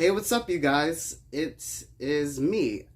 Hey, what's up, you guys? It is me.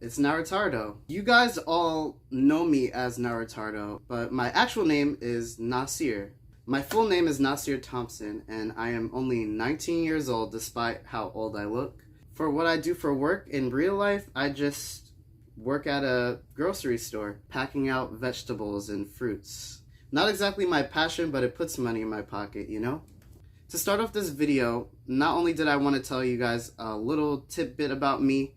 It's Narutardo. You guys all know me as Narutardo, but my actual name is Nasir. My full name is Nasir Thompson, and I am only 19 years old despite how old I look. For what I do for work in real life, I just work at a grocery store, packing out vegetables and fruits. Not exactly my passion, but it puts money in my pocket, you know? To start off this video, not only did I want to tell you guys a little tidbit about me,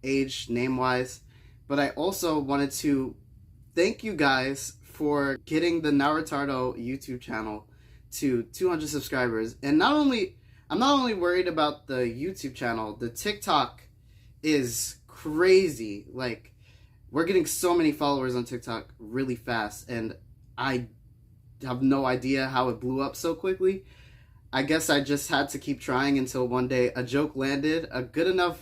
age, name-wise, but I also wanted to thank you guys for getting the Narutardo YouTube channel to 200 subscribers. And I'm not only worried about the YouTube channel, the TikTok is crazy. Like, we're getting so many followers on TikTok really fast, and I have no idea how it blew up so quickly. I guess I just had to keep trying until one day a joke landed, a good enough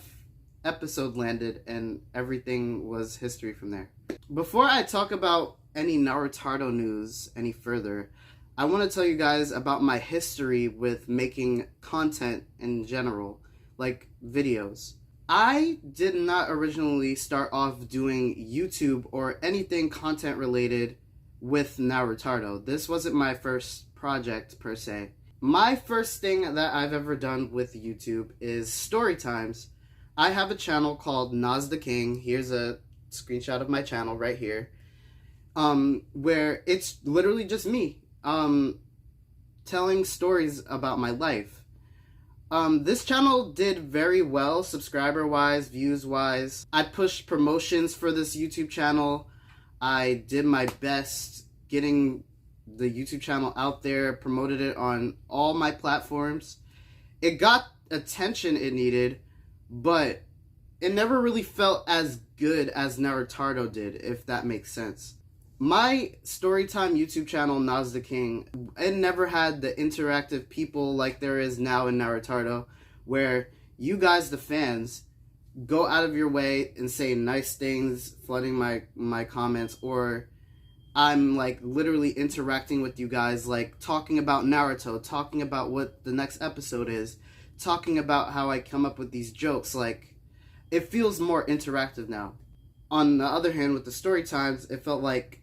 episode landed, and everything was history from there. Before I talk about any Narutardo news any further, I want to tell you guys about my history with making content in general, like videos. I did not originally start off doing YouTube or anything content related with Narutardo. This wasn't my first project per se. My first thing that I've ever done with YouTube is story times. I have a channel called Nas the King. Here's a screenshot of my channel right here. Where it's literally just me telling stories about my life. This channel did very well subscriber-wise, views-wise. I pushed promotions for this YouTube channel. I did my best getting the YouTube channel out there, promoted it on all my platforms. It got attention it needed, but it never really felt as good as Narutardo did, if that makes sense. My Storytime YouTube channel, Nas the King, it never had the interactive people like there is now in Narutardo, where you guys, the fans, go out of your way and say nice things, flooding my comments, or I'm like literally interacting with you guys, like talking about Naruto, talking about what the next episode is, talking about how I come up with these jokes. Like, it feels more interactive now. On the other hand, with the story times, it felt like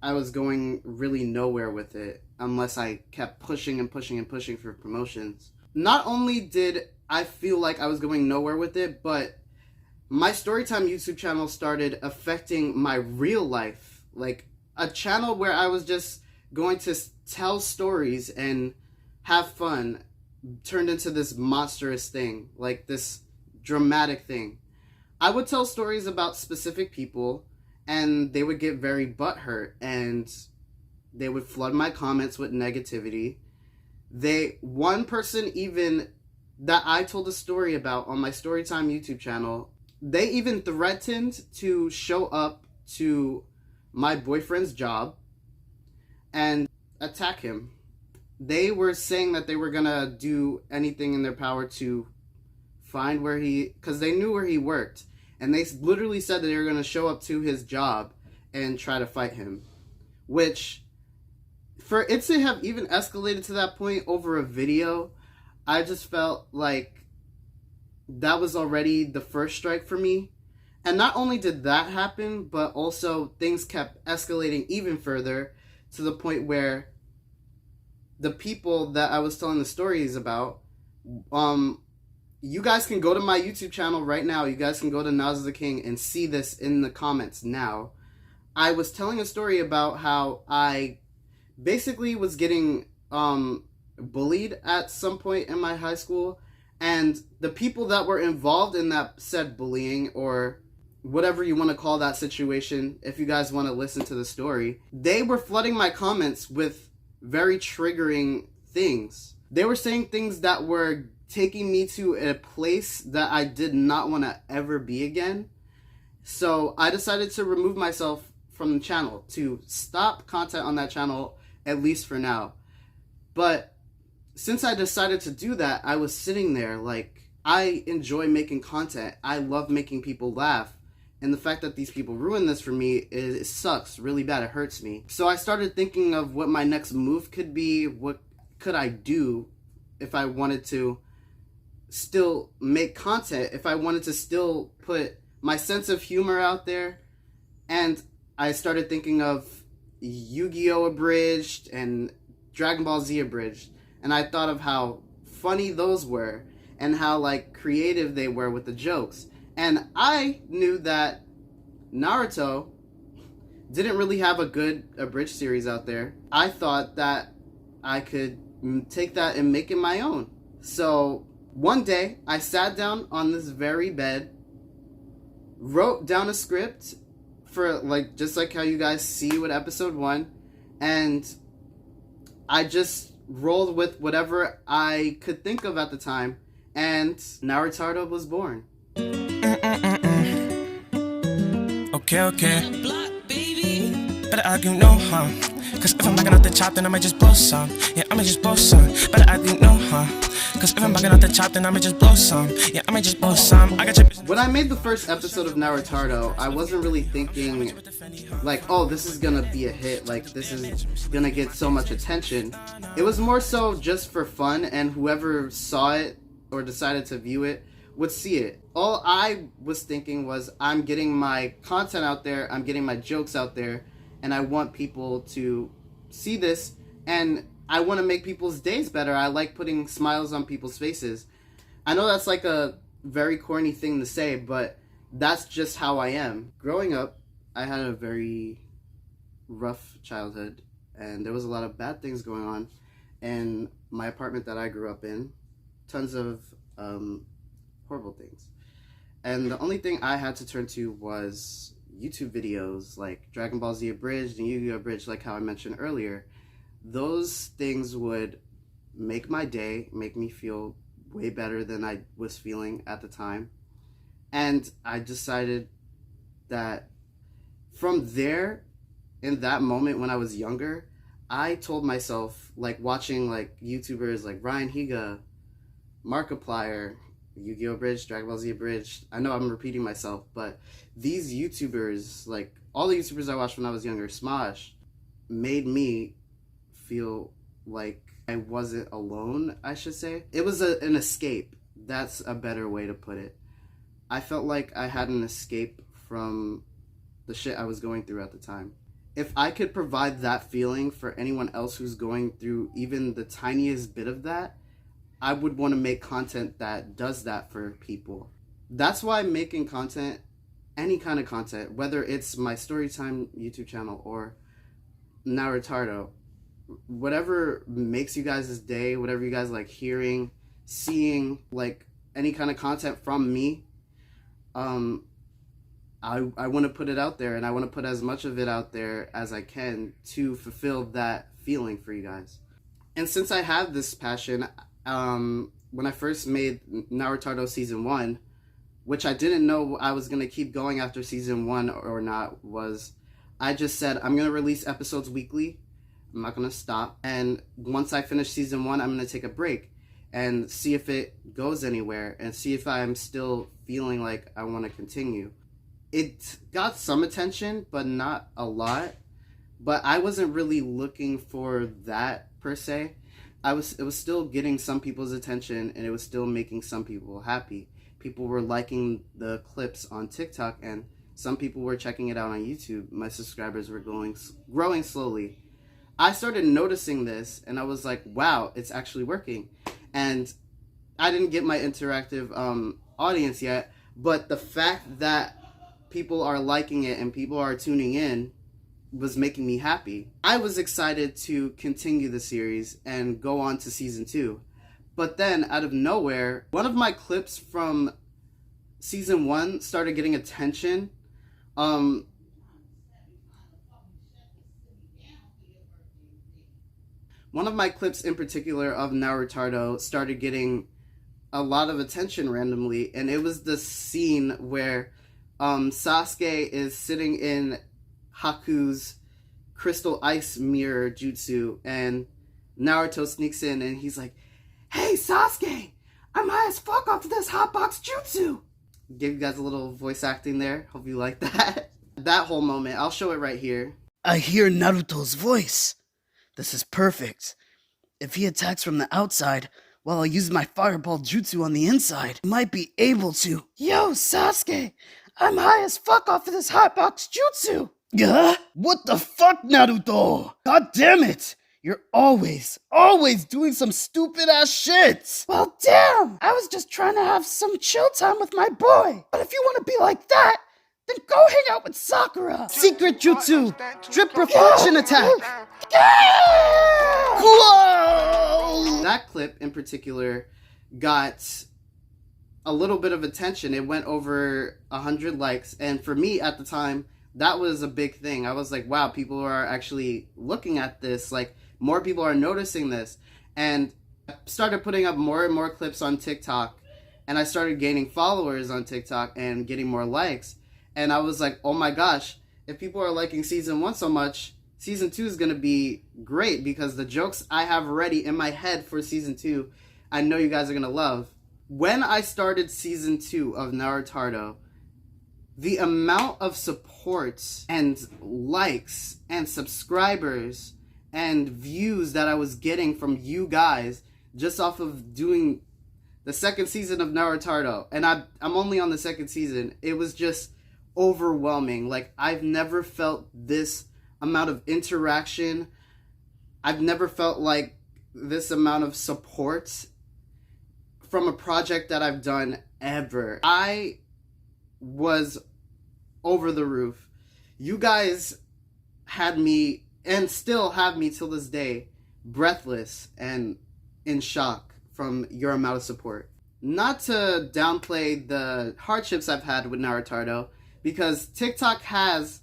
I was going really nowhere with it unless I kept pushing and pushing and pushing for promotions. Not only did I feel like I was going nowhere with it, but my Storytime YouTube channel started affecting my real life. Like, a channel where I was just going to tell stories and have fun turned into this monstrous thing, like this dramatic thing. I would tell stories about specific people, and they would get very butthurt, and they would flood my comments with negativity. One person even that I told a story about on my Storytime YouTube channel, they even threatened to show up to my boyfriend's job and attack him. They were saying that they were gonna do anything in their power to find where because they knew where he worked, and they literally said that they were gonna show up to his job and try to fight him. Which, for it to have even escalated to that point over a video, I just felt like that was already the first strike for me. And not only did that happen, but also things kept escalating even further to the point where the people that I was telling the stories about, you guys can go to my YouTube channel right now. You guys can go to Nas the King and see this in the comments now. I was telling a story about how I basically was getting bullied at some point in my high school, and the people that were involved in that said bullying, or whatever you want to call that situation, if you guys want to listen to the story, they were flooding my comments with very triggering things. They were saying things that were taking me to a place that I did not want to ever be again. So I decided to remove myself from the channel, to stop content on that channel, at least for now. But since I decided to do that, I was sitting there like, I enjoy making content. I love making people laugh. And the fact that these people ruined this for me, it sucks really bad. It hurts me. So I started thinking of what my next move could be. What could I do if I wanted to still make content, if I wanted to still put my sense of humor out there. And I started thinking of Yu-Gi-Oh! Abridged and Dragon Ball Z Abridged. And I thought of how funny those were and how like creative they were with the jokes. And I knew that Naruto didn't really have a good abridged series out there. I thought that I could take that and make it my own. So one day I sat down on this very bed, wrote down a script for like just like how you guys see with episode 1, and I just rolled with whatever I could think of at the time, and Narutardo was born. Okay. Better argue no, huh? Cause if I'm backing out the chop, then I might just blow some. Yeah, I might just blow some. Better argue no, huh? Cause if I'm backing out the chop, then I might just blow some. Yeah, I might just blow some. I got your... When I made the first episode of Narutardo, I wasn't really thinking like, oh, this is gonna be a hit, like this is gonna get so much attention. It was more so just for fun, and whoever saw it or decided to view it would see it. All I was thinking was, I'm getting my content out there, I'm getting my jokes out there, and I want people to see this, and I want to make people's days better. I like putting smiles on people's faces. I know that's like a very corny thing to say, but that's just how I am. Growing up, I had a very rough childhood, and there was a lot of bad things going on in my apartment that I grew up in. Tons of horrible things. And the only thing I had to turn to was YouTube videos like Dragon Ball Z Abridged and Yu-Gi-Oh! Abridged, like how I mentioned earlier. Those things would make my day, make me feel way better than I was feeling at the time. And I decided that from there, in that moment when I was younger, I told myself, like watching like YouTubers like Ryan Higa, Markiplier, Yu-Gi-Oh! Abridged, Dragon Ball Z Abridged. I know I'm repeating myself, but these YouTubers, like all the YouTubers I watched when I was younger, Smosh, made me feel like I wasn't alone, I should say. It was an escape. That's a better way to put it. I felt like I had an escape from the shit I was going through at the time. If I could provide that feeling for anyone else who's going through even the tiniest bit of that, I would want to make content that does that for people. That's why making content, any kind of content, whether it's my Storytime YouTube channel or Narutardo, whatever makes you guys' day, whatever you guys like hearing, seeing, like any kind of content from me, I want to put it out there, and I want to put as much of it out there as I can to fulfill that feeling for you guys. And since I have this passion, when I first made Narutardo Season 1, which I didn't know I was going to keep going after Season 1 or not, was I just said, I'm going to release episodes weekly. I'm not going to stop. And once I finish Season 1, I'm going to take a break and see if it goes anywhere and see if I'm still feeling like I want to continue. It got some attention, but not a lot. But I wasn't really looking for that per se. It was still getting some people's attention, and it was still making some people happy. People were liking the clips on TikTok, and some people were checking it out on YouTube. My subscribers were growing slowly. I started noticing this, and I was like, wow, it's actually working. And I didn't get my interactive audience yet, but the fact that people are liking it and people are tuning in was making me happy. I was excited to continue the series and go on to Season 2. But then, out of nowhere, one of my clips from Season 1 started getting attention. One of my clips in particular of Narutardo started getting a lot of attention randomly, and it was the scene where Sasuke is sitting in Haku's crystal ice mirror jutsu, and Naruto sneaks in and he's like, "Hey Sasuke, I'm high as fuck off of this hotbox jutsu." Gave you guys a little voice acting there. Hope you like that. That whole moment, I'll show it right here. I hear Naruto's voice. This is perfect. If he attacks from the outside, Well, I'll use my fireball jutsu on the inside. Might be able to. Yo, Sasuke! I'm high as fuck off of this hotbox jutsu! Yeah? What the fuck, Naruto? God damn it! You're always doing some stupid ass shit! Well, damn! I was just trying to have some chill time with my boy. But if you want to be like that, then go hang out with Sakura! Secret jutsu! Drip reflection attack! Whoa! That clip in particular got a little bit of attention. It went over 100 likes, and for me at the time, that was a big thing. I was like, wow, people are actually looking at this. Like, more people are noticing this. And I started putting up more and more clips on TikTok, and I started gaining followers on TikTok and getting more likes. And I was like, oh my gosh, if people are liking season 1 so much, season 2 is going to be great, because the jokes I have ready in my head for season 2, I know you guys are going to love. When I started season 2 of Narutardo, the amount of support and likes and subscribers and views that I was getting from you guys just off of doing the second season of Narutardo, and I'm only on the second season, it was just overwhelming. Like, I've never felt this amount of interaction. I've never felt like this amount of support from a project that I've done ever. I was over the roof. You guys had me, and still have me till this day, breathless and in shock from your amount of support. Not to downplay the hardships I've had with Narutardo, because TikTok has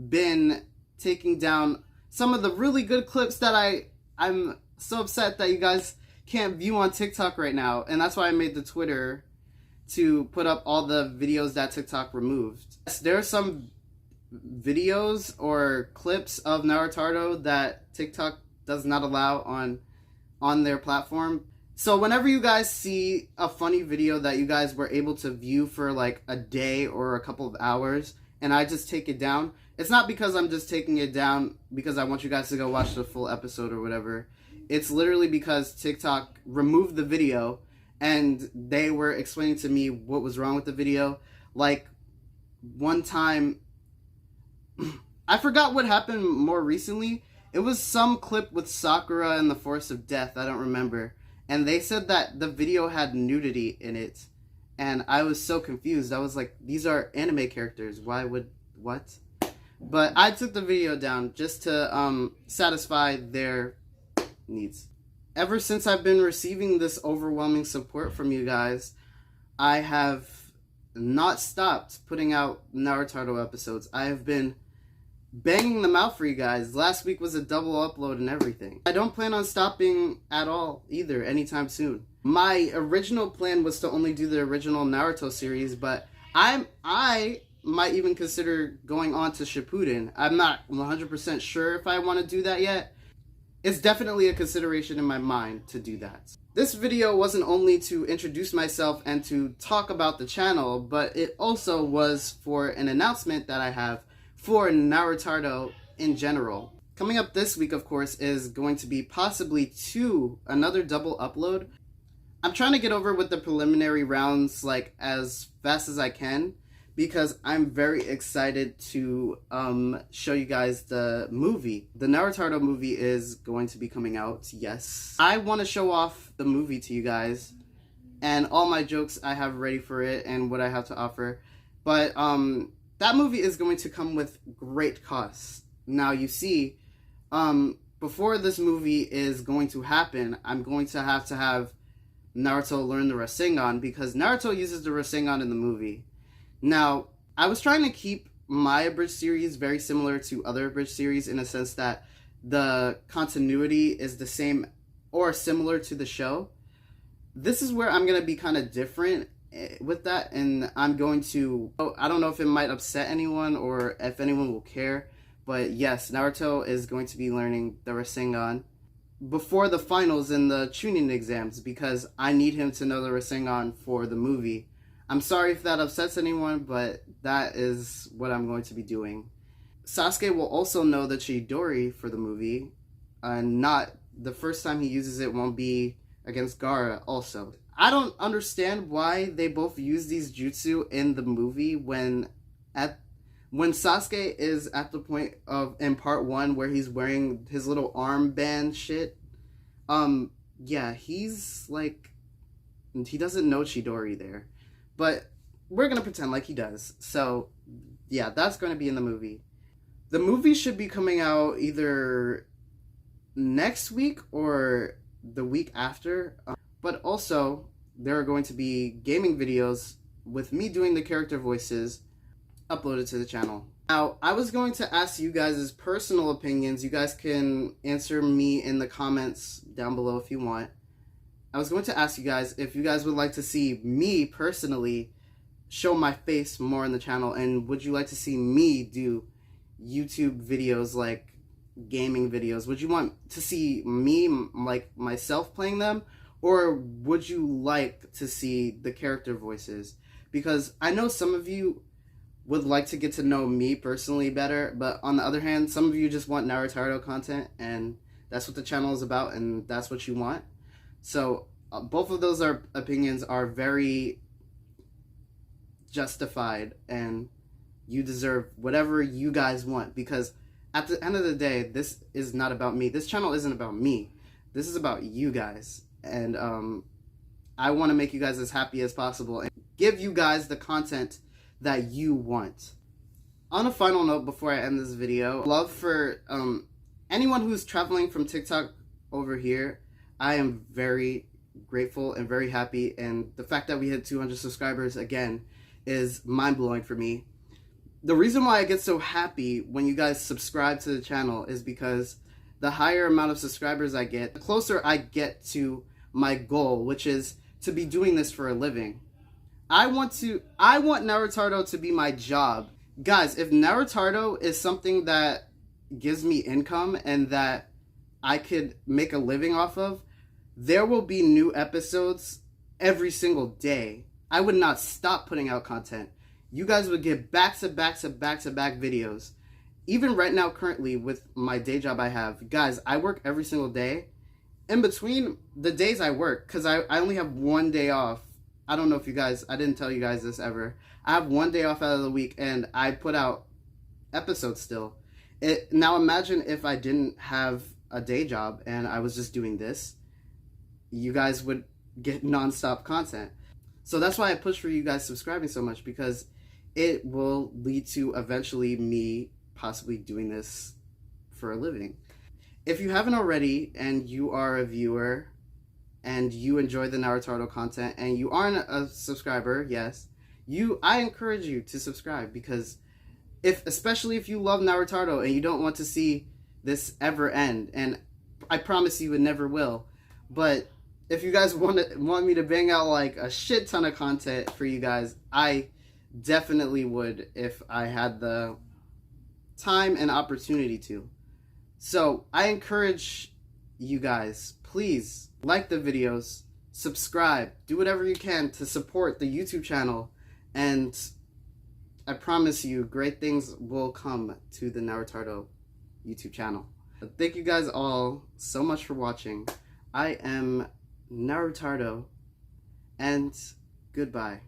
been taking down some of the really good clips that I'm so upset that you guys can't view on TikTok right now. And that's why I made the Twitter to put up all the videos that TikTok removed. There are some videos or clips of Narutardo that TikTok does not allow on their platform. So whenever you guys see a funny video that you guys were able to view for like a day or a couple of hours, and I just take it down, it's not because I'm just taking it down because I want you guys to go watch the full episode or whatever. It's literally because TikTok removed the video, and they were explaining to me what was wrong with the video. Like, one time, I forgot what happened more recently. It was some clip with Sakura and the Force of Death, I don't remember. And they said that the video had nudity in it. And I was so confused. I was like, these are anime characters. Why would... what? But I took the video down just to satisfy their needs. Ever since I've been receiving this overwhelming support from you guys, I have not stopped putting out Narutardo episodes. I have been banging them out for you guys. Last week was a double upload and everything. I don't plan on stopping at all either anytime soon. My original plan was to only do the original Naruto series, but I might even consider going on to Shippuden. I'm not 100% sure if I want to do that yet. It's definitely a consideration in my mind to do that. This video wasn't only to introduce myself and to talk about the channel, but it also was for an announcement that I have for Narutardo in general. Coming up this week, of course, is going to be possibly another double upload. I'm trying to get over with the preliminary rounds like as fast as I can, because I'm very excited to show you guys the movie. The Narutardo movie is going to be coming out, yes. I want to show off the movie to you guys and all my jokes I have ready for it and what I have to offer. But that movie is going to come with great costs. Now, you see, before this movie is going to happen, I'm going to have Naruto learn the Rasengan, because Naruto uses the Rasengan in the movie. Now, I was trying to keep my abridged series very similar to other abridged series in a sense that the continuity is the same or similar to the show. This is where I'm going to be kind of different with that, and I'm going to... I don't know if it might upset anyone or if anyone will care, but yes, Naruto is going to be learning the Rasengan before the finals in the Chunin exams, because I need him to know the Rasengan for the movie. I'm sorry if that upsets anyone, but that is what I'm going to be doing. Sasuke will also know the Chidori for the movie. Not the first time he uses it won't be against Gaara also. I don't understand why they both use these jutsu in the movie when Sasuke is at the point of in part 1 where he's wearing his little armband shit. Yeah, he's like, he doesn't know Chidori there, but we're gonna pretend like he does. So yeah, that's going to be in the movie. The movie should be coming out either next week or the week after. But also, there are going to be gaming videos with me doing the character voices uploaded to the channel. Now, I was going to ask you guys' personal opinions. You guys can answer me in the comments down below if you want. I was going to ask you guys if you guys would like to see me personally show my face more in the channel, and would you like to see me do YouTube videos like gaming videos? Would you want to see me, like myself, playing them, or would you like to see the character voices? Because I know some of you would like to get to know me personally better, but on the other hand, some of you just want Narutardo content, and that's what the channel is about, and that's what you want. So both of those opinions are very justified, and you deserve whatever you guys want, because at the end of the day, this is not about me. This channel isn't about me. This is about you guys, and I want to make you guys as happy as possible and give you guys the content that you want. On a final note, before I end this video, love for anyone who's traveling from TikTok over here. I am very grateful and very happy, and the fact that we hit 200 subscribers again is mind-blowing for me. The reason why I get so happy when you guys subscribe to the channel is because the higher amount of subscribers I get, the closer I get to my goal, which is to be doing this for a living. I want Narutardo to be my job. Guys, if Narutardo is something that gives me income and that I could make a living off of, there will be new episodes every single day. I would not stop putting out content. You guys would get back-to-back videos. Even right now, currently, with my day job I have, guys, I work every single day. In between the days I work, because I only have one day off. I don't know if you guys, I didn't tell you guys this ever. I have one day off out of the week, and I put out episodes still. Now imagine if I didn't have a day job and I was just doing this. You guys would get non-stop content. So that's why I push for you guys subscribing so much, because it will lead to eventually me possibly doing this for a living. If you haven't already and you are a viewer and you enjoy the Narutardo content and you aren't a subscriber, yes, I encourage you to subscribe, because especially if you love Narutardo and you don't want to see this ever end, and I promise you it never will, but if you guys want me to bang out like a shit ton of content for you guys, I definitely would if I had the time and opportunity to. So I encourage you guys, please like the videos, subscribe, do whatever you can to support the YouTube channel, and I promise you great things will come to the Narutardo YouTube channel. Thank you guys all so much for watching. I am Narutardo, and goodbye.